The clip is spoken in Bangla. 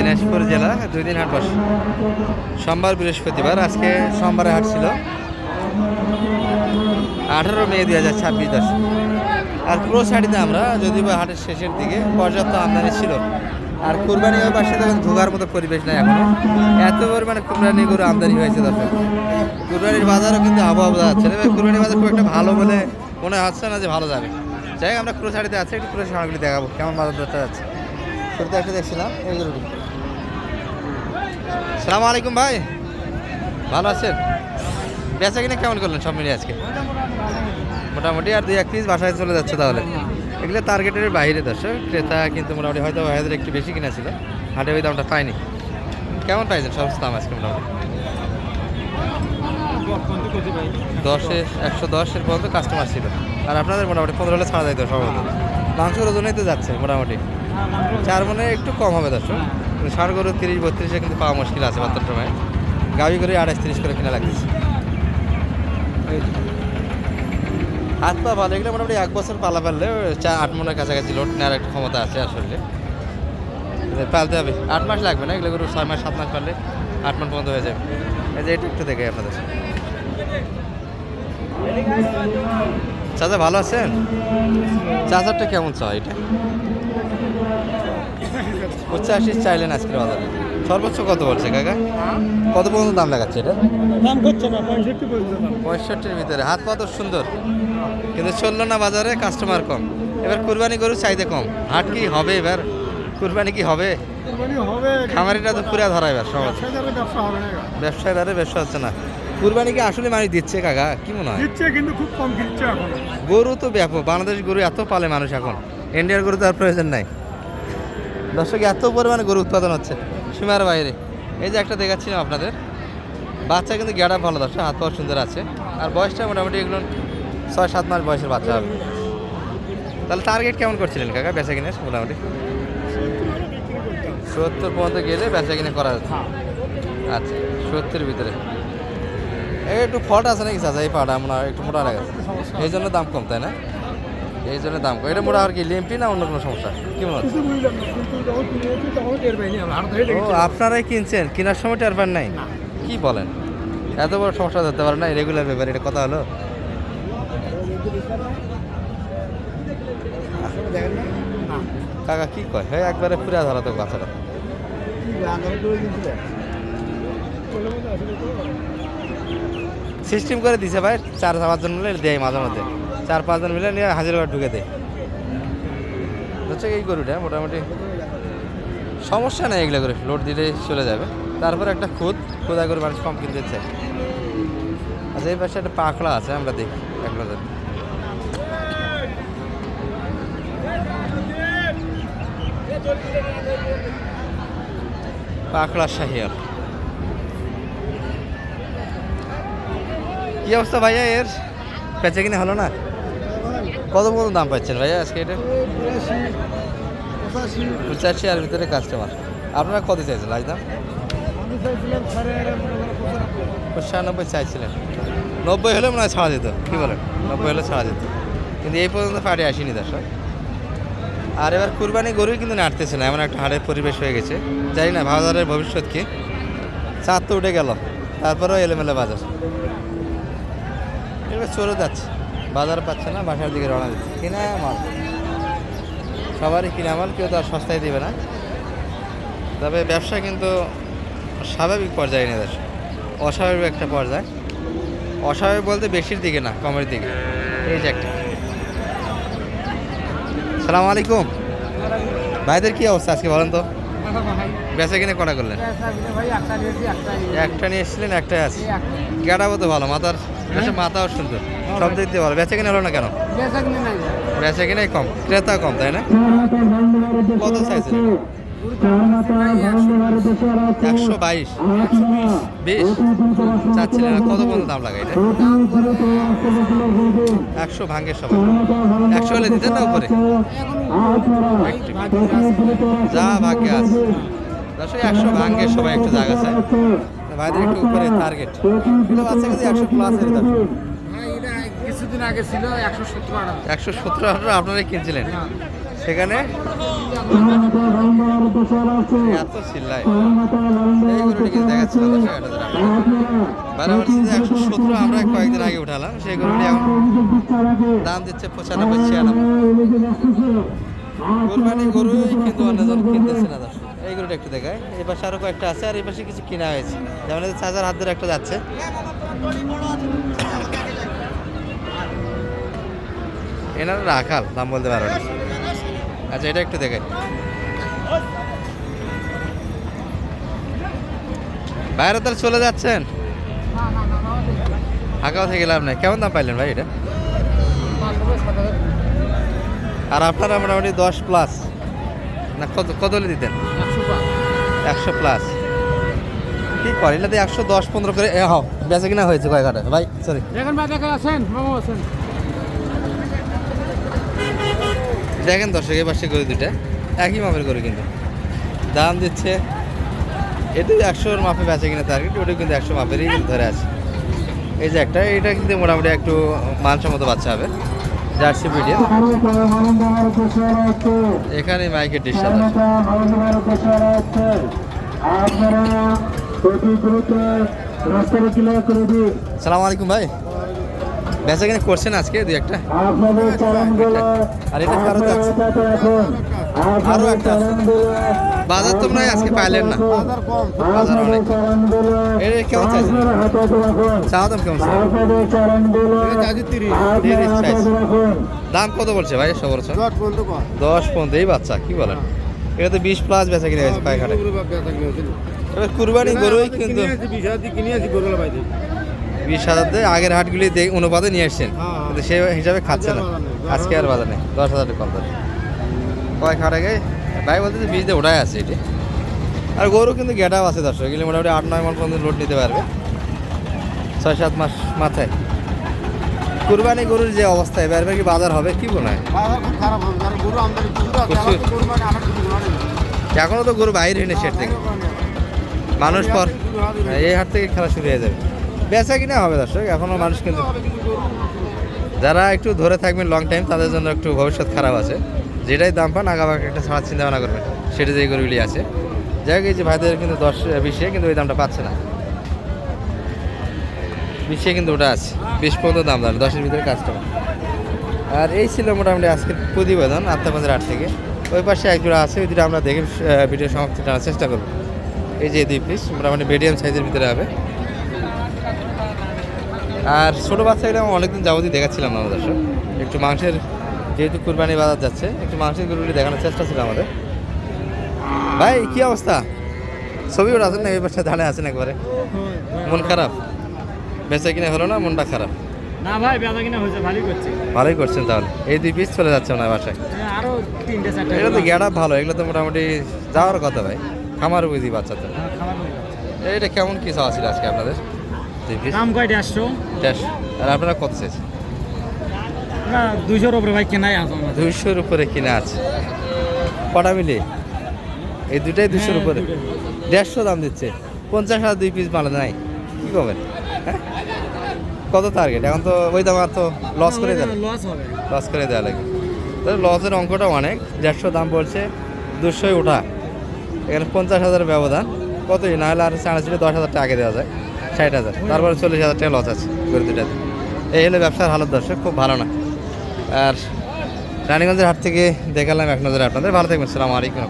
দিনাজপুর জেলা 2 দিন হাট বসে, সোমবার বৃহস্পতিবার। আজকে সোমবারে হাট ছিল 18 মে 2026 দর্শক। আর পুরো সাইডে আমরা যদি বা হাটের শেষের দিকে পর্যাপ্ত আমদানি ছিল। আর কুরবানি ওই পাশে দেখুন ঢোকার মতো পরিবেশ নাই এখনো, এত পরিমাণে কুরবানি গরু আমদানি হয়েছে দর্শক। কুরবানির বাজারও কিন্তু আবহাওয়া যাচ্ছে না, কুরবানির বাজার খুব একটা ভালো বলে মনে হচ্ছে না যে ভালো যাবে। যাই আমরা পুরো সাইডে আছি, একটু পুরো সারগুলি দেখাবো কেমন বাজার দরটা যাচ্ছে। শুরুতে একটা দেখছিলাম এই গরুটি। সালাম আলাইকুম ভাই, ভালো আছেন? বেচা কিনে কেমন করলেন সব মিলিয়ে আজকে? মোটামুটি আর 2-1 পিস বাসায় চলে যাচ্ছে তাহলে। এগুলো টার্গেটের বাইরে দর্শক, ক্রেতা কিন্তু মোটামুটি হয়তো 1000 একটু বেশি কিনা ছিল, হাটে ওই দামটা পাইনি। কেমন পাইছেন সব দাম আজকে? মোটামুটি 110 পর্যন্ত কাস্টমার ছিল। আর আপনাদের মোটামুটি 15 হলে ছাড়া যাইতো সম্ভবত। মাংসের ওজনেই তো যাচ্ছে মোটামুটি 4 মনে একটু কম হবে দর্শক। ষাঁড় গরু 30-32 কিন্তু পাওয়া মুশকিল আছে বর্তমান সময়। গাভী করে 28-30 করে কিনা লাগতেছে। হাত পা ভালো, এগুলো মোটামুটি 1 বছর পালা পারলে 4-8 মনের কাছাকাছি লোড নেওয়ার একটা ক্ষমতা আছে আসলে। পালতে হবে 8 মাস লাগবে না, এগুলো গরু 6 মাস 7 মাস পারলে 8 মাস পর্যন্ত হয়ে যাবে। এই যে এটা একটু দেখে আপনাদের। চাচা ভালো আছেন? চাচারটা কেমন চাই? এটা 85 চাইলেন আজকের বাজারে। সর্বোচ্চ কত বলছে কাকা? কত পর্যন্ত দাম লাগাচ্ছে এটা? দাম করছে না, 65 পর্যন্ত। 65-র ভিতরে হাত পা তো সুন্দর, কিন্তু চললো না বাজারে, কাস্টমার কম। এবার কুরবানি গরু চাইতে কম, হাট কি হবে এবার? কুরবানি কি হবে? কুরবানি হবে, খামারিটা তো পুরা ধরা এবার সহজ। ব্যবসা হবে না। ব্যবসায় দ্বারা ব্যবসা হচ্ছে না। কুরবানি কি আসলে মানুষ দিচ্ছে কাকা, কি মনে হয়? দিচ্ছে কিন্তু খুব কম দিচ্ছে এখন। গরু তো ব্যাপক, বাংলাদেশ গরু এত পালে মানুষ এখন, ইন্ডিয়ার গরু তো আর প্রয়োজন নাই। দর্শক এত পরিমাণে গরু উৎপাদন হচ্ছে সীমার বাইরে। এই যে একটা দেখাচ্ছিলাম আপনাদের, বাচ্চা কিন্তু গেড়া ভালো দর্শক, হাত পাওয়া সুন্দর আছে। আর বয়সটা মোটামুটি এগুলো 6-7 মাস বয়সের বাচ্চা হবে। তাহলে টার্গেট কেমন করছিলেন কাকা বেচা কিনে? মোটামুটি 70 পর্যন্ত গেলে বেচা কিনে করা যাচ্ছে। আচ্ছা 70-এর ভিতরে এই একটু ফল্ট আছে নাকি চাচা? এই পাটা আমরা একটু মোটা লাগে, এই জন্য দাম কম, তাই না? এই জন্য দাম কম। এটা মোটা আর কি লেম্পি না অন্য কোনো সমস্যা, কি মনে হচ্ছে? ও আপনারাই কিনছেন, কেনার সময় টের পান নাই? কি বলেন, এত বড় সমস্যা ধরতে পারে না রেগুলার ব্যাপার, এটা কথা হলো? কাকা কি কয়? হ্যাঁ একবারে পুরা ধরা তো বাচ্চাটা। সিস্টেম করে দিছে ভাই, 4-5 জন মিলে দেয়, মাঝে মধ্যে 4-5 জন মিলে নিয়ে হাজির করে ঢুকে দেয়। হচ্ছে এই গরুটা মোটামুটি সমস্যা নেই, এগুলো করে লোড দিলে চলে যাবে। তারপরে একটা খুদা করে মানুষ কম কিনতে চায়। আচ্ছা এই পাশে একটা পাখলা আছে, আমরা দেখি এক নজর। পাখলা শাহিয়াল, কি অবস্থা ভাইয়া এর? বেচা কিনে হলো না? কত পর্যন্ত দাম পাচ্ছেন ভাইয়া আজকে এটা? 85 আর ভিতরে কাস্টমার। আপনারা কত চাইছেন লাস্ট দাম? 95 চাইছিলেন, 90 হলে মনে হয় ছাড়া যেত, কি বলেন? 90 হলে ছাড়া যেত, কিন্তু এই পর্যন্ত পাড়ে আসেনি দর্শক। আর এবার কুরবানি গরুই কিন্তু নাড়তেছে না, এমন একটা হাটের পরিবেশ হয়ে গেছে। জানি না বাজারের ভবিষ্যৎ কি। চাঁদ তো উঠে গেল, তারপরেও এলোমেলো বাজার। এবার চলে যাচ্ছে, বাজার পাচ্ছে না, বাসার দিকে রওনা দিচ্ছে। কিনা মাল সবারই কিনা মাল, কেউ তো আর সস্তায় দেবে না। তবে ব্যবসা কিন্তু স্বাভাবিক পর্যায়ে নিয়ে যাচ্ছে, অস্বাভাবিক একটা পর্যায়ে। অস্বাভাবিক বলতে বেশির দিকে না, কমের দিকে। এই যে একটা। সালাম আলাইকুম ভাইদের, কি অবস্থা আজকে বলেন তো? বেচা কিনে কটা করলেন? একটা নিয়ে এসেছিলেন, একটাই আছে। গেটাও তো ভালো, মাথাও সুন্দর, সব দিক দিয়ে ভালো। বেচা কিনে হলো না কেন? বেচা কিনে কম, ক্রেতা কম, তাই না? কত চাইছিলেন? 122 20 চাচ্ছিলেন। কত পর্যন্ত দাম লাগাই? 100 ভাঙ্গের সবাই 100 হলে দিতেন না উপরে? যা ভাগ্যে আছে দর্শক, 100 ভাঙ্গের সবাই একটু জায়গা চায় ভাইদের, একটু উপরে টার্গেট। কিন্তু বাচ্চা কিন্তু 100 প্লাস এর দর্শক। কিছুদিন আগে ছিল 117। 117 আপনারাই কিনছিলেন, সেখানে এত চিল্লায় এই গরুটি কিন্তু দেখাচ্ছি না দর্শক, এটা বারাবারসি 117 আমরা কয়েকদিন আগে উঠালাম, সেই গরুটি এখন দাম দিচ্ছে 95-96। কোরবানি গরুই কিন্তু অন্যজন কিনতেছে না দর্শক। এই গরুটা একটু দেখায়, এই পাশে আরো কয়েকটা আছে, আর এই পাশে কিছু কিনা হয়েছে, যেমন এই চাচার হাত ধরে একটা যাচ্ছে। এনারা রাখাল, দাম বলতে পারবে না। আচ্ছা এটা একটু দেখাই, বাইরে তাহলে চলে যাচ্ছেন, হাঁকাও থেকে লাভ নাই। কেমন দাম পাইলেন ভাই এটা? আর আপনারা মোটামুটি 10+ না কত কত হলে দিতেন? 100+। কি করে এটাতে 110-15 করে হাও বেচা কিনা হয়েছে কয় কাটা ভাই? সরি দেখেন ভাই, দেখেন আছেন মামু আছেন। দেখেন দর্শক, এই পাশে গরু দুইটা একই মাপের গরু, কিন্তু দাম দিচ্ছে এটি 100-র মাপে বেচা কিনা টার্গেট, ওটা কিন্তু 100 মাপেরই ধরে আছে। এই যে একটা, এটা কিন্তু মোটামুটি একটু মানসম্মত বাচ্চা হবে, জার্সি ব্রিডের। এখানে মাইকের ডিশ সালাম আলাইকুম ভাই, বেচা কিনা করছেন আজকে দুই একটা? আর এটা কারো যাচ্ছে, আরো একটা আছে। বাজার তো মনে হয় আজকে পাইলেন না, বাজার অনেক। এটা কেমন চাইছেন? চাওয়া দাম কেমন চাই? 30 চাইছে। দাম কত বলছে ভাই সবরছ? 10-15। এই বাচ্চা কি বলেন, এটা তো 20+ বেচা কিনে গেছে পায়খানে। এবার কুরবানি গরুই কিন্তু 20,000 দিয়ে আগের হাটগুলি অনুপাতে নিয়ে আসছেন, কিন্তু সে হিসাবে খাচ্ছে না। আজকে আর বাজার নেই, 10,000 কম দাম। কয়েক হাট আগে ভাই বলতে 20 দিয়ে ওঠাই আছে এটি। আর গরু কিন্তু গেটাও আছে দর্শক, এগুলি মোটামুটি 8-9 মণ পর্যন্ত লোড নিতে পারবে 6-7 মাস মাথায়। কুরবানি গরুর যে অবস্থা, এবার কি বাজার হবে কি মনে হয়? এখনো তো গরু বাইরে হয়নি সেট থেকে, মানুষ পর এই হাট থেকে খেলা শুরু হয়ে যাবে, বেচা কিনা হবে দর্শক। এখনো মানুষ কিন্তু যারা একটু ধরে থাকবেন লং টাইম, তাদের জন্য একটু ভবিষ্যৎ খারাপ আছে। যেটাই দাম পান আগাবাকে একটা ছাড়ার চিন্তা ভাবনা করবেন, সেটা যে গরুগুলি আছে। যাই হোক, এই যে ভাইদের কিন্তু 10-20-এ কিন্তু ওই দামটা পাচ্ছে না, 20-এ কিন্তু ওটা আছে, 20 পর্যন্ত দাম দাঁড়ায়, 10-এর ভিতরে কাস্টমার। আর এই ছিল মোটামুটি আজকের প্রতিবেদন আত্মাবাজার হাট থেকে। ওই পাশে এক জোড়া আছে, ওই দুটো আমরা দেখে ভিডিও সমাপ্তি টানার চেষ্টা করবো। এই যে 2 পিস মোটামুটি মিডিয়াম সাইজের ভিতরে হবে। আর ছোটো বাচ্চাগুলো আমি অনেকদিন যাবতীয় দেখাচ্ছিলাম না দর্শক, একটু মাংসের, যেহেতু কুরবানি বাজার যাচ্ছে, একটু মাংসের গরুগুলি দেখানোর চেষ্টা ছিল আমাদের। ভাই কি অবস্থা? ছবি ওটা আছেন না, এই পাশে দাঁড়িয়ে আছেন একবারে, মন খারাপ? বেচা কিনে হলো না, মনটা খারাপ? না ভাই, বেচা কিনা হয়েছে, ভালোই করছে। ভালোই করছেন তাহলে। এই 2 পিস চলে যাচ্ছে ওনার বাসায়, আরো 3-4টা। এটা তো গেড়া ভালো, এগুলো তো মোটামুটি যাওয়ার কথা ভাই, খামার বুঝি বাচ্চা তো। এটা কেমন কি চাওয়া ছিল আজকে আপনাদের? 2 পিস দাম কয়টা? 100। আর আপনারা কত চাইছেন? না, 200-র উপরে ভাই কেনাই আছে। 200-র উপরে কিনা আছে। কটা মিলে এই দুটাই 200-র উপরে? 150 দাম দিচ্ছে, 50,000 2 পিস মাল নাই, কি করবেন? কত টার্গেট? এখন তো ওই দাম আর তো লস করে দেয়, লস করে দেওয়া লাগে। তাহলে লসের অঙ্কটা অনেক। 150 দাম বলছে, 200-ই ওঠা, এখানে 50,000 ব্যবধান। কতই না হলে আর 10,000 টাকা আগে দেওয়া যায়, 60,000, তারপরে 40,000 টাকা লস আছে গরু দুটাতে। এই হলে ব্যবসার হালত দর্শক, খুব ভালো না। আর রানীগঞ্জের হাট থেকে দেখালাম এক নজরে আপনাদের। ভালো থাকবেন, আসসালামু আলাইকুম।